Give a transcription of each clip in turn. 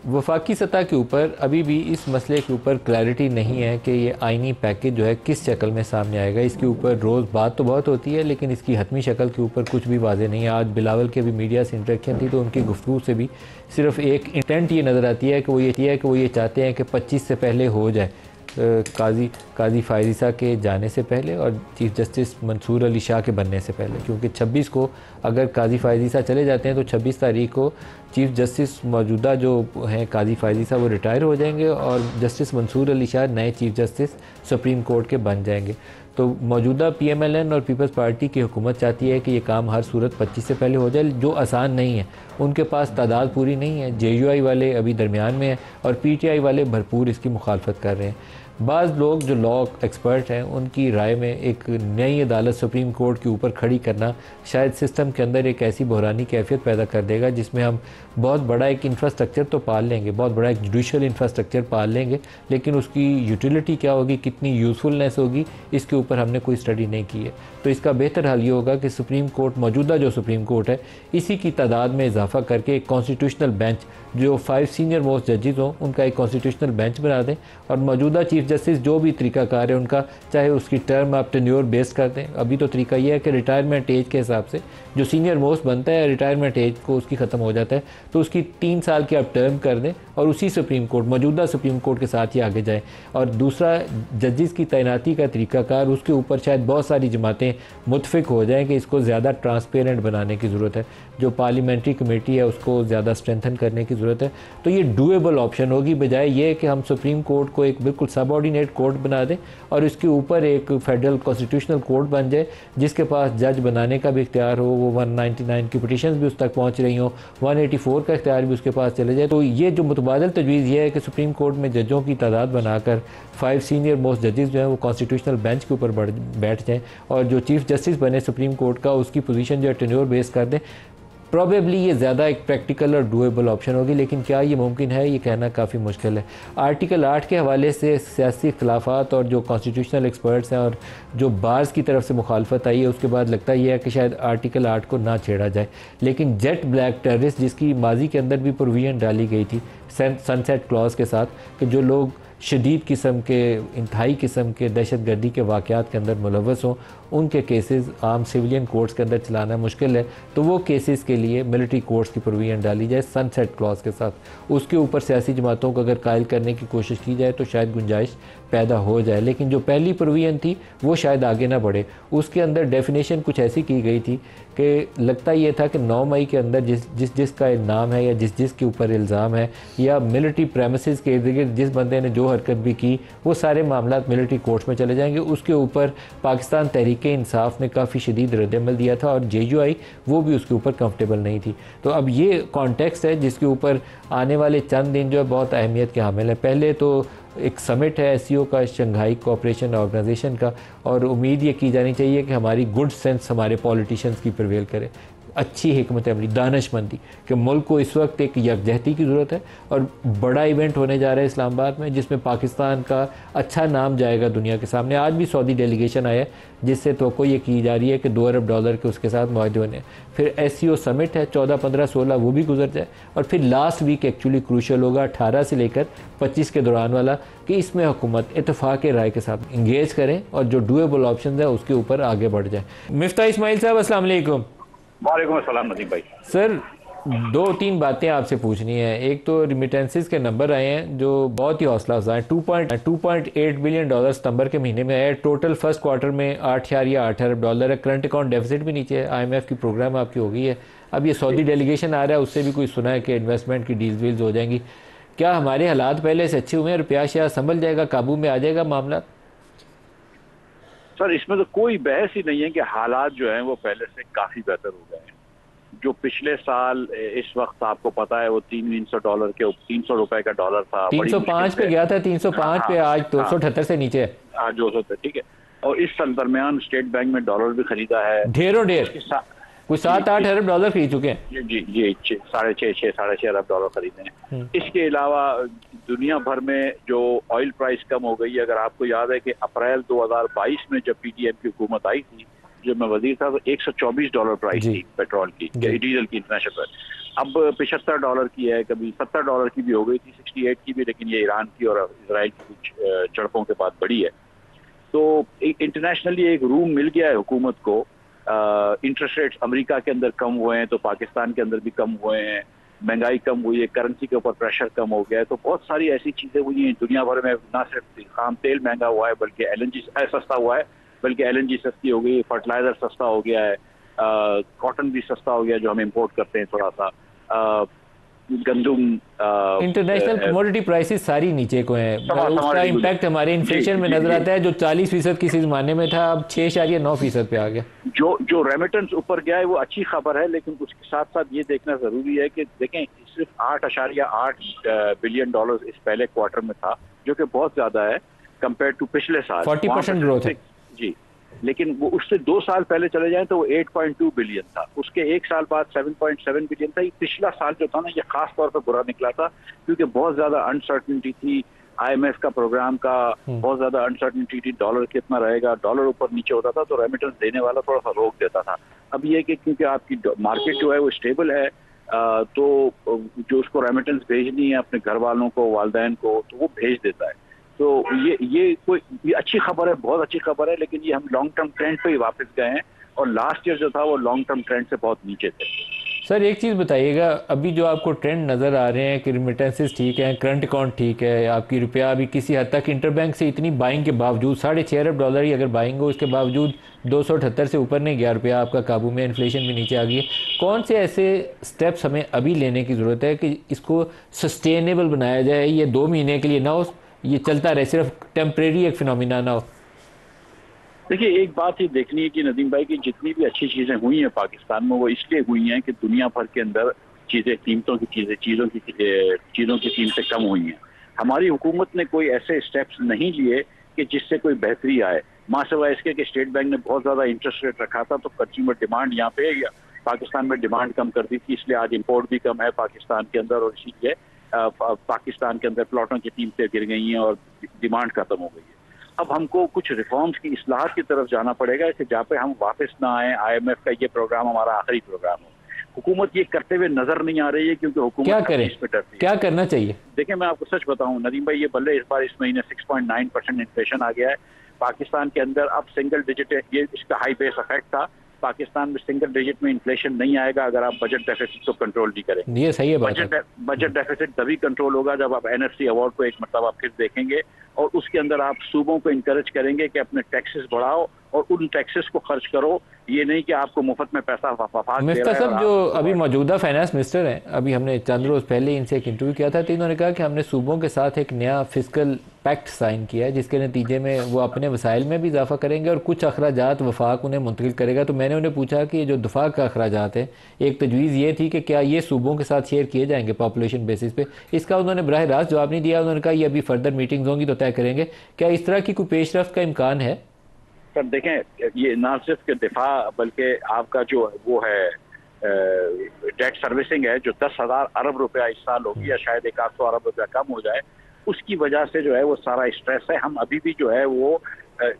वफाकी सतह के ऊपर अभी भी इस मसले के ऊपर क्लैरिटी नहीं है कि ये आइनी पैकेज जो है किस शक्ल में सामने आएगा। इसके ऊपर रोज़ बात तो बहुत होती है, लेकिन इसकी हतमी शक्ल के ऊपर कुछ भी वाज़ेह नहीं है। आज बिलावल के भी मीडिया से इंटरेक्शन थी तो उनकी गुफ्तगू से भी सिर्फ एक इंटेंट ये नज़र आती है कि वो ये चाहते हैं कि 25 से पहले हो जाए, काजी फ़ायज़ के जाने से पहले और चीफ़ जस्टिस मंसूर अली शाह के बनने से पहले, क्योंकि 26 को अगर काजी फ़ायज़ चले जाते हैं तो 26 तारीख को चीफ़ जस्टिस मौजूदा जो हैं काजी फ़ायज़ वो रिटायर हो जाएंगे और जस्टिस मंसूर अली शाह नए चीफ़ जस्टिस सुप्रीम कोर्ट के बन जाएंगे। तो मौजूदा PMLN और पीपल्स पार्टी की हुकूमत चाहती है कि ये काम हर सूरत 25 से पहले हो जाए, जो आसान नहीं है। उनके पास तादाद पूरी नहीं है। JUI वाले अभी दरमियान में हैं और PTI वाले भरपूर इसकी मुखालफत कर रहे हैं। बाज़ लोग जो लॉ एक्सपर्ट हैं उनकी राय में एक नई अदालत सुप्रीम कोर्ट के ऊपर खड़ी करना शायद सिस्टम के अंदर एक ऐसी बहरानी कैफियत पैदा कर देगा जिसमें हम बहुत बड़ा एक इंफ्रास्ट्रक्चर तो पाल लेंगे, बहुत बड़ा एक जुडिशल इंफ्रास्ट्रक्चर पाल लेंगे, लेकिन उसकी यूटिलिटी क्या होगी, कितनी यूज़फुलनेस होगी, इसके ऊपर हमने कोई स्टडी नहीं की है। तो इसका बेहतर हल ये होगा कि सुप्रीम कोर्ट, मौजूदा जो सुप्रीम कोर्ट है, इसी की तादाद में इजाफा करके एक कॉन्स्टिट्यूशनल बेंच, जो 5 सीनियर मोस्ट जजेस हों उनका एक कॉन्स्टिट्यूशनल बेंच बना दें और मौजूदा चीफ जस्टिस जो भी तरीकाकार है उनका, चाहे उसकी टर्म आप टेन्योर बेस कर दें। अभी तो तरीका यह है कि रिटायरमेंट एज के हिसाब से जो सीनियर मोस्ट बनता है, रिटायरमेंट एज को उसकी ख़त्म हो जाता है, तो उसकी 3 साल की आप टर्म कर दें और उसी सुप्रीम कोर्ट, मौजूदा सुप्रीम कोर्ट के साथ ही आगे जाएँ। और दूसरा, जजेस की तैनाती का तरीकाकार, उसके ऊपर शायद बहुत सारी जमातें मुतफिक हो जाएँ कि इसको ज़्यादा ट्रांसपेरेंट बनाने की ज़रूरत है। जो पार्लियामेंट्री कमेटी है उसको ज़्यादा स्ट्रेंथन करने की ज़रूरत है। तो ये डूएबल ऑप्शन होगी, बजाय ये कि हम सुप्रीम कोर्ट को एक बिल्कुल सबऑर्डिनेट कोर्ट बना दें और इसके ऊपर एक फेडरल कॉन्स्टिट्यूशनल कोर्ट बन जाए जिसके पास जज बनाने का भी इख्तियार हो, वो 199 की पिटिशंस भी उस तक पहुँच रही हों, 184 का इख्तियार भी उसके पास चले जाए। तो ये जो मुतबादल तजवीज़ ये है कि सुप्रीम कोर्ट में जजों की तादाद बनाकर 5 सीनियर मोस्ट जजेस जो हैं वो कॉन्स्टिट्यूशनल बेंच के ऊपर बैठ जाएँ और जो चीफ जस्टिस बने सुप्रीम कोर्ट का उसकी पोजीशन जो है टेन्योर बेस कर दें। प्रॉबेबली ये ज़्यादा एक प्रैक्टिकल और डूएबल ऑप्शन होगी, लेकिन क्या ये मुमकिन है, ये कहना काफ़ी मुश्किल है। आर्टिकल 8 के हवाले से सियासी इख्तिलाफ़ात और जो कॉन्स्टिट्यूशनल एक्सपर्ट्स हैं और जो बार्स की तरफ से मुखालफत आई है, उसके बाद लगता ही है कि शायद आर्टिकल 8 को ना छेड़ा जाए। लेकिन जेट ब्लैक टेररिस्ट, जिसकी माजी के अंदर भी प्रोविजन डाली गई थी सनसेट क्लॉज के साथ, कि जो लोग शदीद किस्म के, इंतहाई किस्म के दहशतगर्दी के वाक़यात के अंदर मुलव्वस हों, उनके केसेस आम सिविलियन कोर्ट्स के अंदर चलाना मुश्किल है, तो वो केसेस के लिए मिलिट्री कोर्ट्स की प्रोविजन डाली जाए सनसेट क्लॉज के साथ। उसके ऊपर सियासी जमातों को अगर कायल करने की कोशिश की जाए तो शायद गुंजाइश पैदा हो जाए। लेकिन जो पहली प्रोविजन थी वो शायद आगे ना बढ़े। उसके अंदर डेफिनेशन कुछ ऐसी की गई थी कि लगता ये था कि 9 मई के अंदर जिसका नाम है या जिसके ऊपर इल्ज़ाम है या मिलिट्री प्रेमिसेस के इर्द गिर्द जिस बंदे ने जो हरकत भी की, वो सारे मामला मिलिट्री कोर्ट्स में चले जाएंगे। उसके ऊपर पाकिस्तान तहरीक-ए-इंसाफ ने काफ़ी शदीद रद्द-ए-अमल दिया था और JUI वो भी उसके ऊपर कंफर्टेबल नहीं थी। तो अब ये कॉन्टेक्स्ट है जिसके ऊपर आने वाले चंद दिन जो है बहुत अहमियत के हामिल है। पहले तो एक समिट है SCO का, शंघाई कोऑपरेशन ऑर्गेनाइजेशन का, और उम्मीद ये की जानी चाहिए कि हमारी गुड सेंस हमारे पॉलिटिशियंस की प्रिवेल करे, अच्छी हिकमत अमली, दानशमंदी, कि मुल्क को इस वक्त एक यकजहती की ज़रूरत है और बड़ा इवेंट होने जा रहा है इस्लामाबाद में जिसमें पाकिस्तान का अच्छा नाम जाएगा दुनिया के सामने। आज भी सऊदी डेलीगेशन आया जिससे तो ये की जा रही है कि $2 अरब के उसके साथ मुआहदे होने। फिर SCO समिट है 14, 15, 16, वो भी गुजर जाए और फिर लास्ट वीक एक्चुअली क्रूशल होगा 18 से लेकर 25 के दौरान वाला, कि इसमें हुकूमत इत्तेफाक राय के साथ इंगेज करें और जो डूएबल ऑप्शन है उसके ऊपर आगे बढ़ जाए। मिफ्ता इस्माइल साहब, अस्सलाम वालेकुम। वालेकुम अस्सलाम नदीम भाई। सर, 2-3 बातें आपसे पूछनी है। एक तो रिमिटेंसेस के नंबर आए हैं जो बहुत ही हौसला अफजा है। 2.8 बिलियन डॉलर सितंबर के महीने में आया। टोटल फर्स्ट क्वार्टर में 8 या 8 अरब डॉलर है। करंट अकाउंट डेफिसिट भी नीचे है। IMF की प्रोग्राम आपकी हो गई है। अब ये सऊदी डेलीगेशन आ रहा है, उससे भी कोई सुना है कि इन्वेस्टमेंट की डील्स वील्स हो जाएंगी। क्या हमारे हालात पहले से अच्छे हुए हैं, रुपया शया संभल जाएगा, काबू में आ जाएगा मामला? सर, इसमें तो कोई बहस ही नहीं है कि हालात जो हैं वो पहले से काफी बेहतर हो गए हैं। जो पिछले साल इस वक्त आपको पता है वो $300 के, $300 का डॉलर था, 305 पे गया था, 305 पे, आज 278 से नीचे है। आज 200, ठीक है। और इस साल दरमियान स्टेट बैंक में डॉलर भी खरीदा है ढेर कुछ 7-8 अरब डॉलर खरीद चुके हैं। जी 6.5 अरब डॉलर खरीदे हैं। इसके अलावा दुनिया भर में जो ऑयल प्राइस कम हो गई है। अगर आपको याद है कि अप्रैल 2022 में जब PTM की हुकूमत आई थी, जब मैं वजीर था, तो $124 प्राइस थी पेट्रोल की, डीजल की, इंटरनेशनल प्राइस। अब $75 की है, कभी $70 की भी हो गई थी, 68 की भी, लेकिन ये ईरान की और इसराइल की कुछ झड़पों के बाद बढ़ी है। तो इंटरनेशनली एक रूम मिल गया है हुकूमत को। इंटरेस्ट रेट्स अमेरिका के अंदर कम हुए हैं तो पाकिस्तान के अंदर भी कम हुए हैं, महंगाई कम हुई है, करेंसी के ऊपर प्रेशर कम हो गया है, तो बहुत सारी ऐसी चीजें हुई हैं दुनिया भर में। ना सिर्फ खाम तेल महंगा हुआ है बल्कि एलएनजी सस्ता हुआ है, बल्कि एलएनजी सस्ती हो गई, फर्टिलाइजर सस्ता हो गया है, कॉटन भी सस्ता हो गया जो हम इम्पोर्ट करते हैं थोड़ा सा, गंदुम, इंटरनेशनल कमोडिटी प्राइसेस सारी नीचे को हैं। उसका इम्पैक्ट हमारे इन्फ्लेशन में नजर आता है, जो 40% किसी जमाने में था अब 6.9% पे आ गया। जो रेमिटेंस ऊपर गया है वो अच्छी खबर है, लेकिन उसके साथ साथ ये देखना जरूरी है कि देखें सिर्फ $8.8 बिलियन इस पहले क्वार्टर में था, जो कि बहुत ज्यादा है कंपेयर टू पिछले साल 40% ग्रोथ है जी। लेकिन वो उससे 2 साल पहले चले जाएं तो वो 8.2 बिलियन था, उसके एक साल बाद 7.7 बिलियन था। ये पिछला साल जो था ना, ये खास तौर पर बुरा निकला था क्योंकि बहुत ज्यादा अनसर्टिनिटी थी, IMF का प्रोग्राम का बहुत ज्यादा अनसर्टिनिटी थी, डॉलर कितना रहेगा, डॉलर ऊपर नीचे होता था तो रेमिटेंस देने वाला थोड़ा सा रोक देता था। अब ये कि क्योंकि आपकी मार्केट जो है वो स्टेबल है, तो जो उसको रेमिटेंस भेजनी है अपने घर वालों को, वालदैन को, तो वो भेज देता है। तो ये अच्छी खबर है, बहुत अच्छी खबर है, लेकिन ये हम लॉन्ग टर्म ट्रेंड पे ही वापस गए हैं और लास्ट ईयर जो था वो लॉन्ग टर्म ट्रेंड से बहुत नीचे थे। सर एक चीज़ बताइएगा, अभी जो आपको ट्रेंड नज़र आ रहे हैं कि रिमिटेंसेस ठीक हैं, करंट अकाउंट ठीक है, आपकी रुपया अभी किसी हद तक इंटरबैंक से इतनी बाइंग के बावजूद $6.5 अरब ही अगर बाइंग हो, उसके बावजूद 278 से ऊपर नहीं गया रुपया आपका काबू में, इन्फ्लेशन भी नीचे आ गई है। कौन से ऐसे स्टेप्स हमें अभी लेने की ज़रूरत है कि इसको सस्टेनेबल बनाया जाए, ये 2 महीने के लिए ना हो, ये चलता रहे, सिर्फ टेम्परेरी एक फिनोमिना ना हो? देखिए एक बात ही देखनी है कि नदीम भाई की जितनी भी अच्छी चीजें हुई हैं पाकिस्तान में वो इसलिए हुई हैं कि दुनिया भर के अंदर चीजों की कीमतें कम हुई हैं। हमारी हुकूमत ने कोई ऐसे स्टेप्स नहीं लिए कि जिससे कोई बेहतरी आए, मासिवा इसके कि स्टेट बैंक ने बहुत ज्यादा इंटरेस्ट रेट रखा था तो कंज्यूमर डिमांड यहाँ पे या पाकिस्तान में डिमांड कम कर दी थी, इसलिए आज इम्पोर्ट भी कम है पाकिस्तान के अंदर और इसीलिए पाकिस्तान के अंदर प्लॉटों की कीमतें गिर गई हैं और डिमांड खत्म हो गई है। अब हमको कुछ रिफॉर्म्स की इस्लाहत की तरफ जाना पड़ेगा कि जहाँ पे हम वापस ना आए, IMF का ये प्रोग्राम हमारा आखिरी प्रोग्राम हो। हुकूमत ये करते हुए नजर नहीं आ रही है क्योंकि हुकूमत क्या करे, क्या करना चाहिए? देखिए मैं आपको सच बताऊं नदीम भाई, ये बल्ले इस बार इस महीने 6.9% इन्फ्लेशन आ गया है पाकिस्तान के अंदर। अब सिंगल डिजिट, ये इसका हाई बेस इफेक्ट था, पाकिस्तान में सिंगल डिजिट में इन्फ्लेशन नहीं आएगा अगर आप बजट डेफिसिट को कंट्रोल नहीं करें। ये सही है बात है। बजट डेफिसिट तभी कंट्रोल होगा जब आप NFC अवार्ड को एक मतलब आप फिर देखेंगे और उसके अंदर आप सूबों को इनकरेज करेंगे कि अपने टैक्सेस बढ़ाओ और उन टैक्सेस को खर्च करो, ये नहीं कि आपको मुफ्त में पैसा वफाक दे रहा है। साहब जो अभी मौजूदा फाइनेंस मिनिस्टर हैं, अभी हमने चंद रोज पहले इनसे एक इंटरव्यू किया था तो इन्होंने कहा कि हमने सूबों के साथ एक नया फिस्कल पैक्ट साइन किया है जिसके नतीजे में वो अपने वसाइल में भी इजाफा करेंगे और कुछ अखराजात वफाक उन्हें मुंतकिल करेगा। तो मैंने उन्हें पूछा कि जो दफा का अखराजात है, एक तजवीज़ ये थी कि क्या ये सूबों के साथ शेयर किए जाएंगे पॉपुलेशन बेसिस पे। इसका उन्होंने बराह रास्त जवाब नहीं दिया। उन्होंने कहा ये अभी फर्दर मीटिंग्स होंगी तो तय करेंगे। क्या इस तरह की कोई पेशरफ्त का इम्कान है? सर देखें, ये ना सिर्फ के दिफा बल्कि आपका जो वो है डेट सर्विसिंग है जो 10,000 अरब रुपया इस साल होगी या शायद 100 अरब रुपया कम हो जाए, उसकी वजह से जो है वो सारा स्ट्रेस है। हम अभी भी जो है वो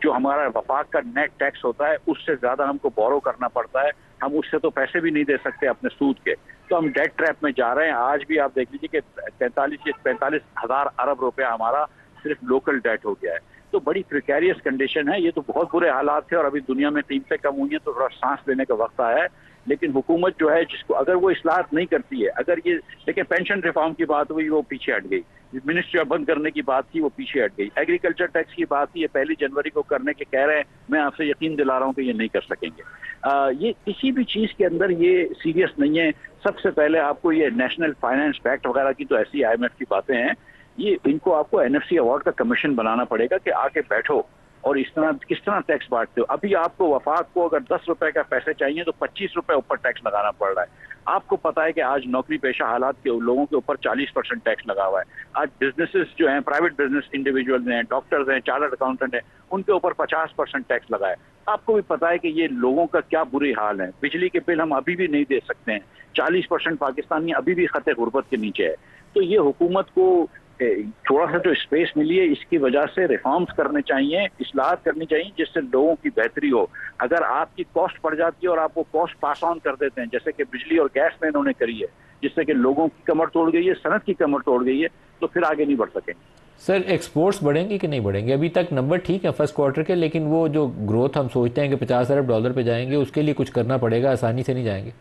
जो हमारा वफाक का नेट टैक्स होता है उससे ज्यादा हमको बोरो करना पड़ता है, हम उससे तो पैसे भी नहीं दे सकते अपने सूद के, तो हम डेट ट्रैप में जा रहे हैं। आज भी आप देख लीजिए कि 45,000 अरब रुपया हमारा सिर्फ लोकल डेट हो गया है, तो बड़ी प्रिकेरियस कंडीशन है। ये तो बहुत बुरे हालात थे और अभी दुनिया में कीमतें कम हुई हैं तो थोड़ा सांस लेने का वक्त आया है। लेकिन हुकूमत जो है जिसको अगर वो इस्लाहत नहीं करती है, अगर ये देखिए पेंशन रिफॉर्म की बात हुई वो पीछे हट गई, मिनिस्ट्री बंद करने की बात थी वो पीछे हट गई, एग्रीकल्चर टैक्स की बात थी ये 1 जनवरी को करने के कह रहे हैं, मैं आपसे यकीन दिला रहा हूँ कि ये नहीं कर सकेंगे। ये किसी भी चीज के अंदर ये सीरियस नहीं है। सबसे पहले आपको ये नेशनल फाइनेंस पैक्ट वगैरह की तो ऐसी IMF की बातें हैं, ये इनको आपको NFC अवार्ड का कमीशन बनाना पड़ेगा कि आके बैठो और इस तरह किस तरह टैक्स बांटते हो। अभी आपको वफाक को अगर 10 रुपए का पैसे चाहिए तो 25 रुपए ऊपर टैक्स लगाना पड़ रहा है। आपको पता है कि आज नौकरी पेशा हालात के लोगों के ऊपर 40% टैक्स लगा हुआ है। आज बिजनेसेस जो हैं, प्राइवेट बिजनेस इंडिविजुअल्स हैं, डॉक्टर्स हैं, चार्टर्ड अकाउंटेंट हैं, उनके ऊपर 50% टैक्स लगा है। आपको भी पता है कि ये लोगों का क्या बुरी हाल है। बिजली के बिल हम अभी भी नहीं दे सकते हैं, 40% पाकिस्तानी अभी भी खतरे गुर्बत के नीचे है। तो ये हुकूमत को थोड़ा सा जो स्पेस मिली है इसकी वजह से रिफॉर्म्स करने चाहिए, इस्लाहत करनी चाहिए जिससे लोगों की बेहतरी हो। अगर आपकी कॉस्ट बढ़ जाती है और आप वो कॉस्ट पास ऑन कर देते हैं जैसे कि बिजली और गैस में इन्होंने करी है, जिससे कि लोगों की कमर तोड़ गई है, सनत की कमर तोड़ गई है, तो फिर आगे नहीं बढ़ सकेंगे। सर एक्सपोर्ट्स बढ़ेंगे कि नहीं बढ़ेंगे? अभी तक नंबर ठीक है फर्स्ट क्वार्टर के, लेकिन वो जो ग्रोथ हम सोचते हैं कि 50 अरब डॉलर पे जाएंगे, उसके लिए कुछ करना पड़ेगा, आसानी से नहीं जाएंगे।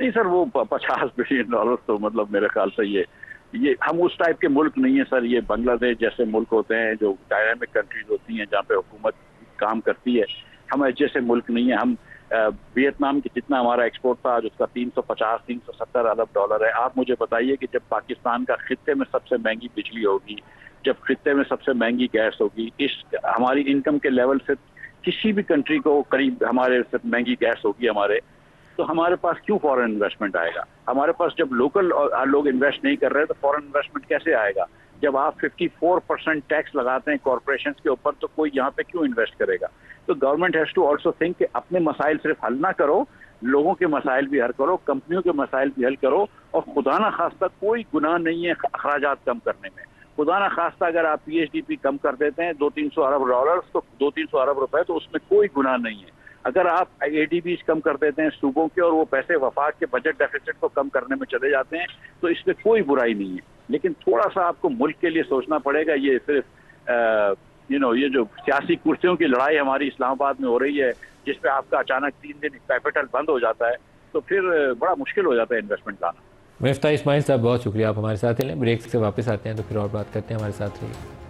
नहीं सर, वो $50 बिलियन तो मतलब मेरे ख्याल से ये हम उस टाइप के मुल्क नहीं है सर। ये बांग्लादेश जैसे मुल्क होते हैं जो डायनामिक कंट्रीज होती हैं जहाँ पे हुकूमत काम करती है। हम जैसे मुल्क नहीं है। हम वियतनाम की जितना हमारा एक्सपोर्ट था आज उसका 350-370 अरब डॉलर है। आप मुझे बताइए कि जब पाकिस्तान का खित्ते में सबसे महंगी बिजली होगी, जब खित्ते में सबसे महंगी गैस होगी, इस हमारी इनकम के लेवल से किसी भी कंट्री को करीब हमारे से महंगी गैस होगी हमारे, तो हमारे पास क्यों फॉरेन इन्वेस्टमेंट आएगा? हमारे पास जब लोकल लोग इन्वेस्ट नहीं कर रहे तो फॉरेन इन्वेस्टमेंट कैसे आएगा? जब आप 54% टैक्स लगाते हैं कॉर्पोरेशन के ऊपर, तो कोई यहाँ पे क्यों इन्वेस्ट करेगा? तो government has to also think कि अपने मसाइल सिर्फ हल ना करो, लोगों के मसाइल भी हल करो, कंपनियों के मसाइल भी हल करो। और खुदा ना खास्ता कोई गुनाह नहीं है अखराजात कम करने में। खुदा ना खास्ता अगर आप PHDP कम कर देते हैं 200-300 अरब डॉलर, तो 200-300 अरब रुपए, तो उसमें कोई गुनाह नहीं है। अगर आप ADBs कम कर देते हैं सूबों के और वो पैसे वफाक के बजट डेफिसिट को कम करने में चले जाते हैं, तो इसमें कोई बुराई नहीं है। लेकिन थोड़ा सा आपको मुल्क के लिए सोचना पड़ेगा। ये सिर्फ ये जो सियासी कुर्सियों की लड़ाई हमारी इस्लामाबाद में हो रही है, जिसपे आपका अचानक 3 दिन कैपिटल बंद हो जाता है, तो फिर बड़ा मुश्किल हो जाता है इन्वेस्टमेंट लाना। मिफ्ता इस्माइल साहब बहुत शुक्रिया, आप हमारे साथ हैं। ब्रेक से वापस आते हैं तो फिर और बात करते हैं, हमारे साथ रहिए।